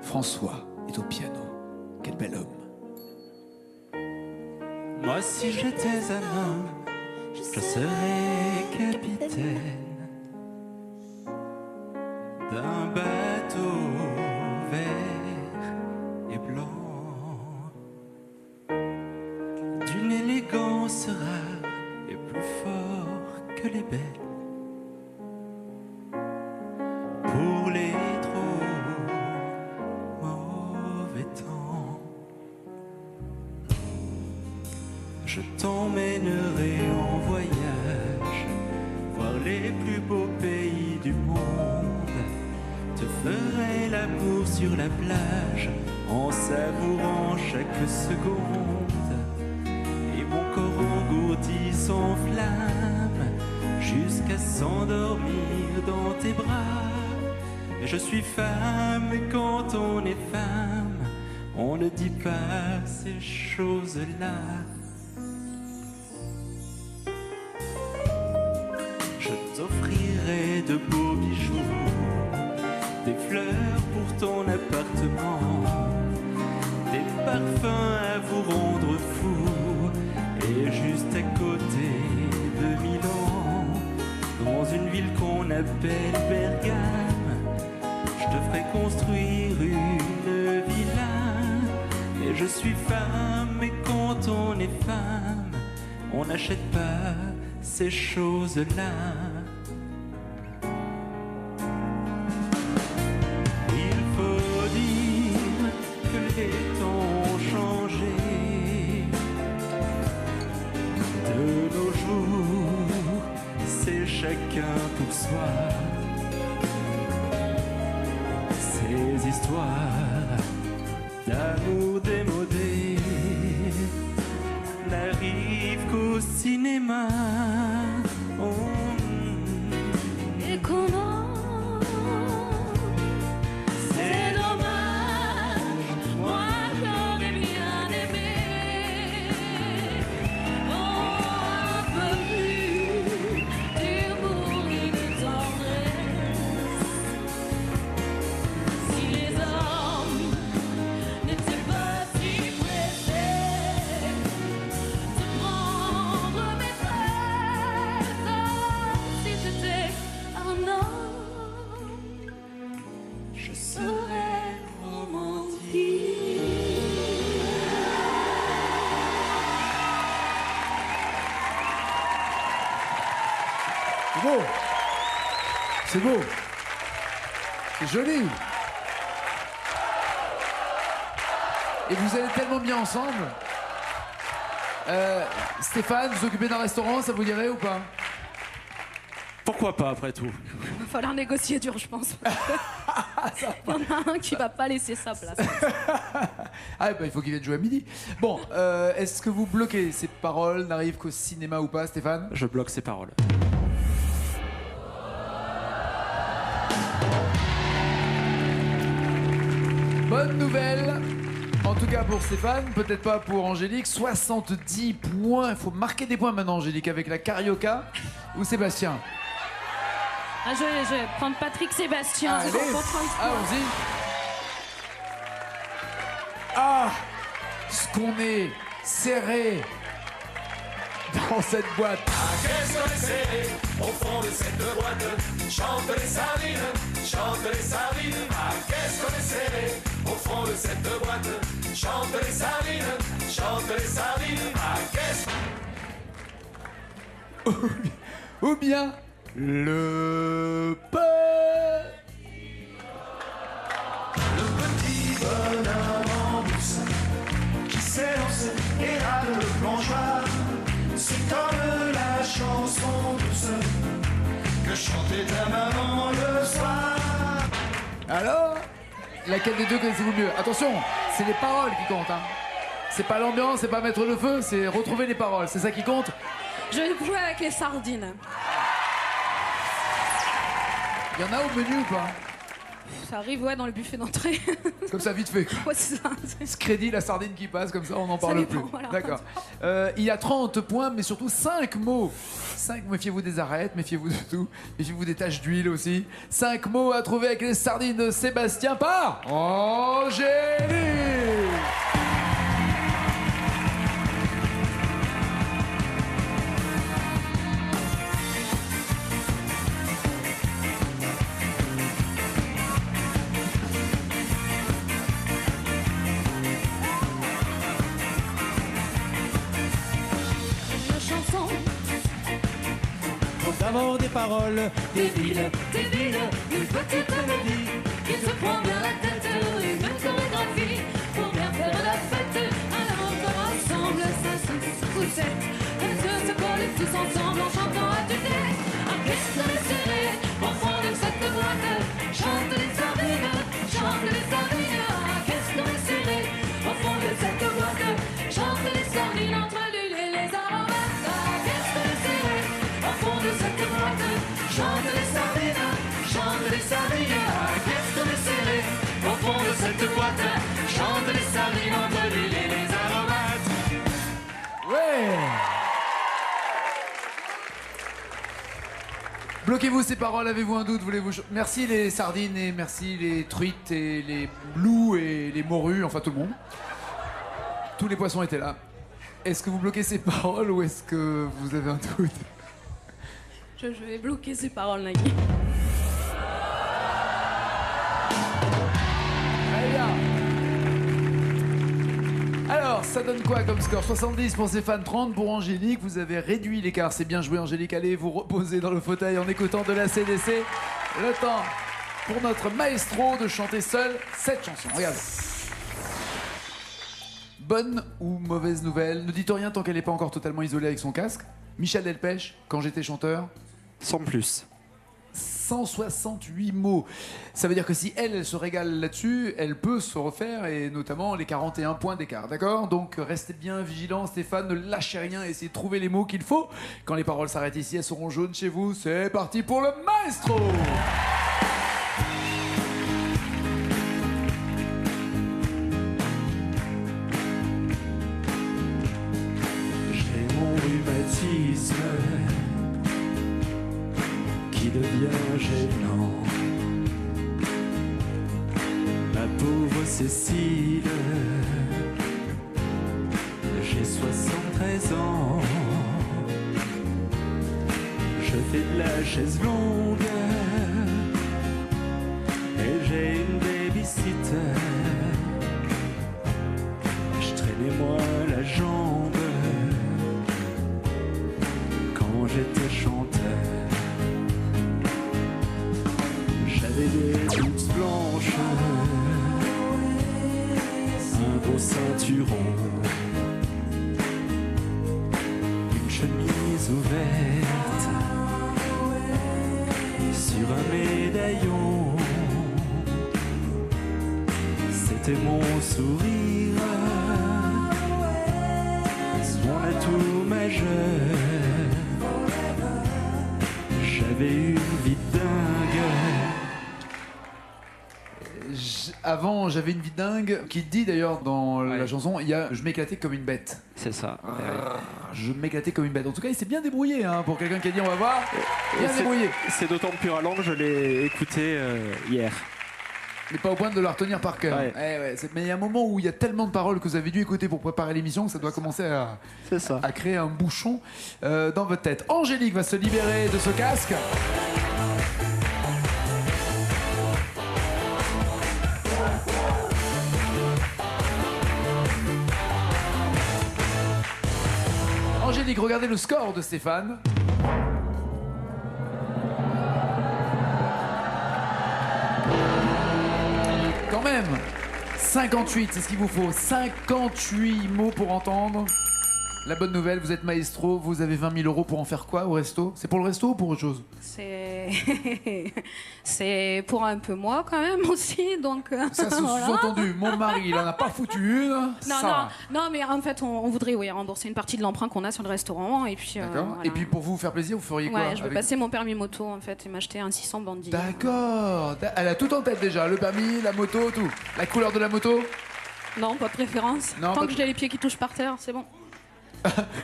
François est au piano. Quel bel homme. Moi, si j'étais un homme, je serais capitaine d'un bateau vert et blanc. on sera et plus fort que les belles. Pour les trop mauvais temps, je t'emmènerai en voyage, voir les plus beaux pays du monde. Te ferai l'amour sur la plage, en savourant chaque seconde. Et mon corps engourdi s'enflamme, jusqu'à s'endormir dans tes bras. Et je suis femme, et quand on est femme, on ne dit pas ces choses-là. Je t'offrirai de beaux bijoux, des fleurs pour ton appartement, des parfums à vous rendre fou. Et juste à côté de Milan, dans une ville qu'on appelle Bergame, je te ferai construire une villa. Et je suis femme, et quand on est femme, on n'achète pas ces choses-là. Il faut dire que les temps ont changé. De nos jours, c'est chacun pour soi. Ces histoires d'amour démodé n'arrivent qu'au cinéma. Et comment c'est dommage, moi j'aurais bien aimé un peu plus d'humour et de tendresse. Si les hommes n'étaient pas si pressés de prendre mes fraises, si j'étais un homme, je serais romantique. C'est beau. C'est beau. C'est joli. Et vous allez tellement bien ensemble. Stéphane, vous occupez d'un restaurant, ça vous dirait ou pas? Pourquoi pas, après tout? Il va falloir négocier dur, je pense. Il y en a un qui va pas laisser sa place. Ah bah il faut qu'il vienne jouer à midi. Bon, est-ce que vous bloquez ces paroles n'arrivent qu'au cinéma ou pas, Stéphane? Je bloque ces paroles. Bonne nouvelle, en tout cas pour Stéphane, peut-être pas pour Angélique. 70 points, il faut marquer des points maintenant, Angélique, avec la Carioca ou Sébastien. Ah, je vais prendre Patrick Sébastien. Allez, pour 30 points. allons-y. Ah, ce qu'on est serré dans cette boîte. Ah, qu'est-ce qu'on est serré au fond de cette boîte. Chante les sardines, chante les sardines. Ah, qu'est-ce qu'on est serré au fond de cette boîte. Chante les sardines, chante les sardines. Ah, qu'est-ce... Ou bien le petit bonhomme en mousse qui s'élance et râle le plongeoir. C'est comme la chanson douce que chantait ta maman le soir. Alors, laquelle des deux connaissez-vous mieux? Attention, c'est les paroles qui comptent. Hein. C'est pas l'ambiance, c'est pas mettre le feu, c'est retrouver les paroles. C'est ça qui compte. Je vais jouer avec les sardines. Il y en a au menu ou pas? Ça arrive, ouais, dans le buffet d'entrée. Comme ça, vite fait. Quoi. Ouais, c'est ça. Ce crédit, la sardine qui passe, comme ça, on n'en parle plus. Voilà. D'accord. Il y a 30 points, mais surtout 5 mots. 5, méfiez-vous des arêtes, méfiez-vous de tout. Méfiez-vous des taches d'huile aussi. 5 mots à trouver avec les sardines de Sébastien par Angélique. saveur des paroles, des villes, une petite mélodie qui se prend bien la tête, une chorégraphie pour bien faire la fête. Alors on rassemble 5, 6 ou 7, se collent tous ensemble en chantant à tue-tête. Un pistolet serré au fond de cette boîte, chante les sardines, chante les sardines. Un pistolet serré au fond de cette boîte, chante les sardines entre l'huile et les aromates. Un pistolet serré au fond de cette boîte, chante les sardines, chante les sardines. Un pistolet serré au fond de cette boîte, chante les sardines entre l'huile et les aromates. Ouais. Bloquez-vous ces paroles, avez-vous un doute, voulez-vous... Merci les sardines et merci les truites et les loups et les morues, enfin tout le monde. Tous les poissons étaient là. Est-ce que vous bloquez ces paroles ou est-ce que vous avez un doute? Je vais bloquer ces paroles, Nagui. Très bien. Alors, ça donne quoi comme score? 70 pour Stéphane, 30 pour Angélique. Vous avez réduit l'écart, c'est bien joué Angélique. Allez vous reposer dans le fauteuil en écoutant de la CDC. Le temps pour notre maestro de chanter seul cette chanson. Regardez. Bonne ou mauvaise nouvelle? Ne dites rien tant qu'elle n'est pas encore totalement isolée avec son casque. Michel Delpech, Quand j'étais chanteur. Sans plus. 168 mots. Ça veut dire que si elle se régale là-dessus, elle peut se refaire, et notamment les 41 points d'écart, d'accord? Donc restez bien vigilants, Stéphane, ne lâchez rien, essayez de trouver les mots qu'il faut. Quand les paroles s'arrêtent ici, elles seront jaunes chez vous. C'est parti pour le maestro! J'ai mon rhumatisme qui devient gênant. Ma pauvre Cécile, j'ai 73 ans. Je fais de la chaise longue et j'ai une babysitter. Je traînais moi la jambe quand j'étais chanteur. J'avais des boots blanches, un beau ceinturon, une chemise ouverte sur un médaillon. C'était mon sourire, mon atout majeur. J'avais une vie de dingue. Avant, j'avais une vie dingue, qui dit d'ailleurs dans la chanson, il y a « Je m'éclatais comme une bête ». C'est ça. Je m'éclatais comme une bête. En tout cas, il s'est bien débrouillé, hein, pour quelqu'un qui a dit « On va voir ». Bien débrouillé. C'est d'autant plus ralent que je l'ai écouté hier. Mais pas au point de la retenir par cœur. Ouais. Mais il y a un moment où il y a tellement de paroles que vous avez dû écouter pour préparer l'émission que ça doit commencer à créer un bouchon dans votre tête. Angélique va se libérer de ce casque. Angélique, regardez le score de Stéphane. Quand même, 58, c'est ce qu'il vous faut. 58 mots pour entendre. La bonne nouvelle, vous êtes maestro, vous avez 20 000 € pour en faire quoi au resto? C'est pour le resto ou pour autre chose? C'est pour un peu moi quand même aussi, donc... Ça se voilà. sous-entendu, mon mari, il en a pas foutu une. Non, mais en fait, on voudrait rembourser une partie de l'emprunt qu'on a sur le restaurant, et puis... D'accord. Voilà. Et puis pour vous faire plaisir, vous feriez quoi? Ouais, je veux passer mon permis moto, en fait, et m'acheter un 600 bandit. D'accord. Elle a tout en tête déjà, le permis, la moto, tout. La couleur de la moto? Non, pas de préférence. Non, Tant pas que j'ai les pieds qui touchent par terre, c'est bon.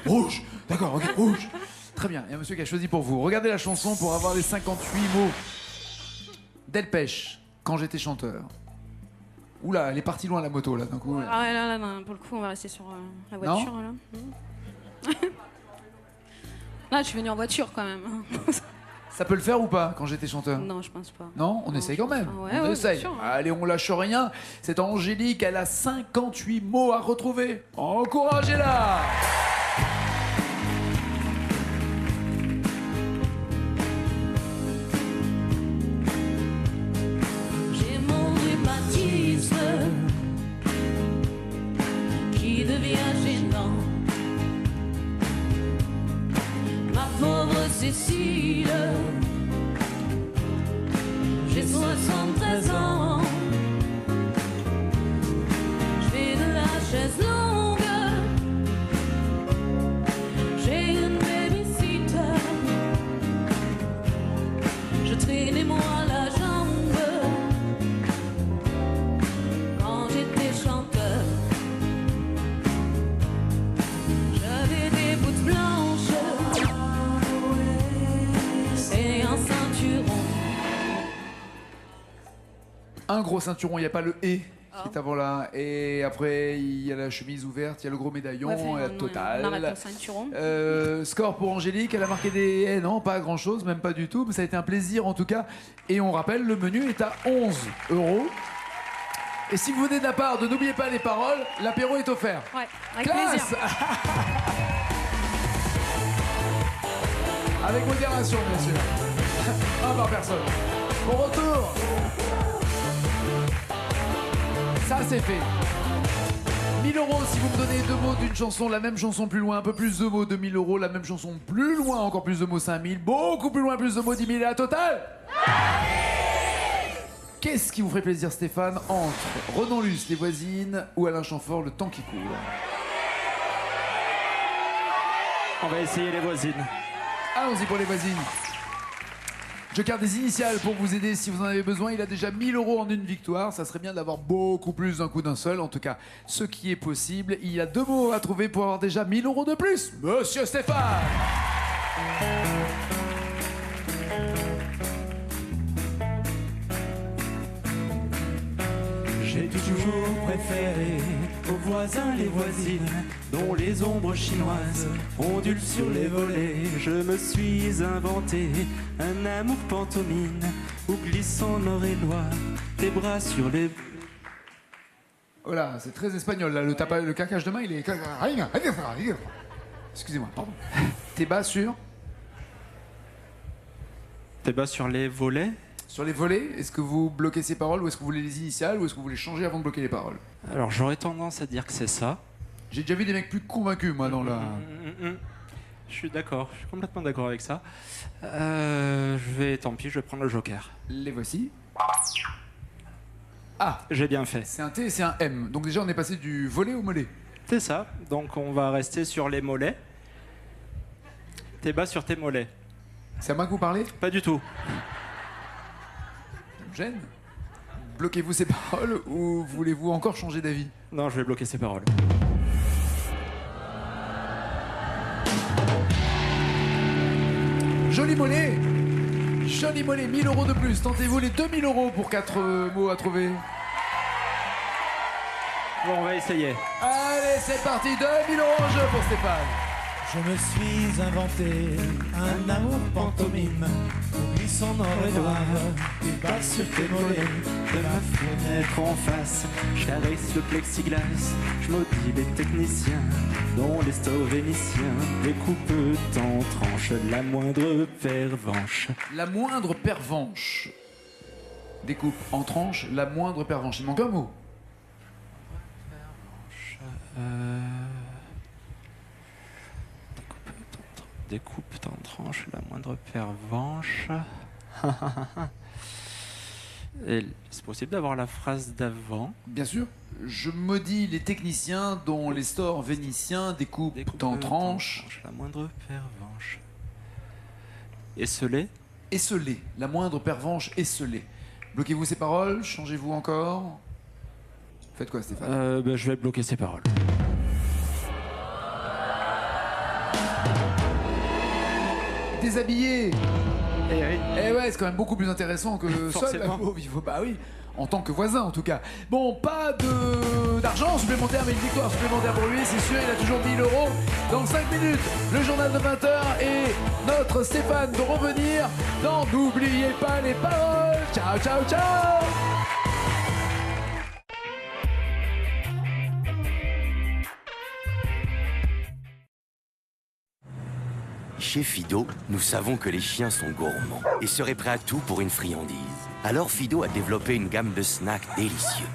Rouge. D'accord, ok, rouge. Très bien, il y a un monsieur qui a choisi pour vous. Regardez la chanson pour avoir les 58 mots. Delpech, Quand j'étais chanteur. Oula, elle est partie loin la moto là d'un coup. Ah ouais, là, pour le coup, on va rester sur la voiture. Là. Là, je suis venue en voiture quand même. Ça peut le faire ou pas, Quand j'étais chanteur? Non, je pense pas. Non, on essaye quand même. Ouais, on essaye. bien sûr. Allez, on lâche rien. C'est Angélique, elle a 58 mots à retrouver. Encouragez-la. Cécile. J'ai 73 ans. Je fais de la chaise longue. J'ai une babysitter. Je traînais moi la jambe quand j'étais chanteur. J'avais des bouts blanches et un ceinturon. Un gros ceinturon, il n'y a pas le « et » qui est avant là. Et après, il y a la chemise ouverte, il y a le gros médaillon, la totale. On arrête le ceinturon. Score pour Angélique, elle a marqué des « eh » non, pas grand-chose, même pas du tout. Mais ça a été un plaisir en tout cas. Et on rappelle, le menu est à 11 €. Et si vous venez de la part de N'oubliez pas les paroles, l'apéro est offert. Ouais, avec Classe. plaisir. Avec modération, bien sûr. Un par personne. Bon retour. Ça, c'est fait. 1000 € si vous me donnez 2 mots d'une chanson, la même chanson plus loin, un peu plus de mots, 2000 €, la même chanson plus loin, encore plus de mots, 5000, beaucoup plus loin, plus de mots, 10 000 et la totale. Qu'est-ce qui vous ferait plaisir, Stéphane, entre Renan Luce, Les Voisines, ou Alain Chamfort, Le Temps qui court? On va essayer Les Voisines. Allons-y pour Les Voisines. Je garde des initiales pour vous aider si vous en avez besoin. Il a déjà 1000 € en une victoire. Ça serait bien d'avoir beaucoup plus d'un coup d'un seul. En tout cas, ce qui est possible. Il y a 2 mots à trouver pour avoir déjà 1000 € de plus. Monsieur Stéphane. J'ai toujours préféré aux voisins les voisines, dont les ombres chinoises ondulent sur les volets. Je me suis inventé un amour pantomime où glissant nord et loin, tes bras sur les... Voilà, c'est très espagnol là. Le claquage de main, il est... Excusez-moi, pardon. T'es bas sur... T'es bas sur les volets. Sur les volets, est-ce que vous bloquez ces paroles ou est-ce que vous voulez les initiales ou est-ce que vous voulez changer avant de bloquer les paroles? Alors j'aurais tendance à dire que c'est ça. J'ai déjà vu des mecs plus convaincus, moi, dans la... Je suis d'accord, je suis complètement d'accord avec ça. Tant pis, je vais prendre le joker. Les voici. Ah, j'ai bien fait. C'est un T et c'est un M. Donc déjà, on est passé du volet au mollet. C'est ça, donc on va rester sur les mollets. T'es bas sur tes mollets. C'est à moi que vous parlez? Pas du tout. Ça me gêne. Bloquez-vous ces paroles ou voulez-vous encore changer d'avis? Non, je vais bloquer ces paroles. Joli mollet. Joli mollet, 1000 € de plus. Tentez-vous les 2000 € pour 4 mots à trouver. Bon, on va essayer. Allez, c'est parti. 2000 € en jeu pour Stéphane. Je me suis inventé un amour pantomime, oublie son or et noir, il bat sur tes mollets. De ma fenêtre en face, je caresse le plexiglas, je maudis les techniciens, dont les stores vénitiens, découpent en tranches la moindre pervenche. La moindre pervenche. Découpe en tranches la moindre pervenche. Il manque un mot. Découpe en tranches la moindre pervenche. Et c'est possible d'avoir la phrase d'avant? Bien sûr. Je maudis les techniciens dont les stores vénitiens découpent en tranches. La moindre pervenche. Esselé? Esselé. La moindre pervenche esselée. Bloquez-vous ces paroles, changez-vous encore. Faites quoi, Stéphane? Je vais bloquer ces paroles. Déshabillé. Eh ouais, c'est quand même beaucoup plus intéressant que seul l'amour. Bah oui, en tant que voisin en tout cas. Bon, pas d'argent supplémentaire, mais une victoire supplémentaire pour lui, c'est sûr. Il a toujours 1000 €. Dans 5 minutes, le journal de 20h et notre Stéphane de revenir dans N'oubliez pas les paroles. Ciao, ciao, ciao. Chez Fido, nous savons que les chiens sont gourmands et seraient prêts à tout pour une friandise. Alors Fido a développé une gamme de snacks délicieux.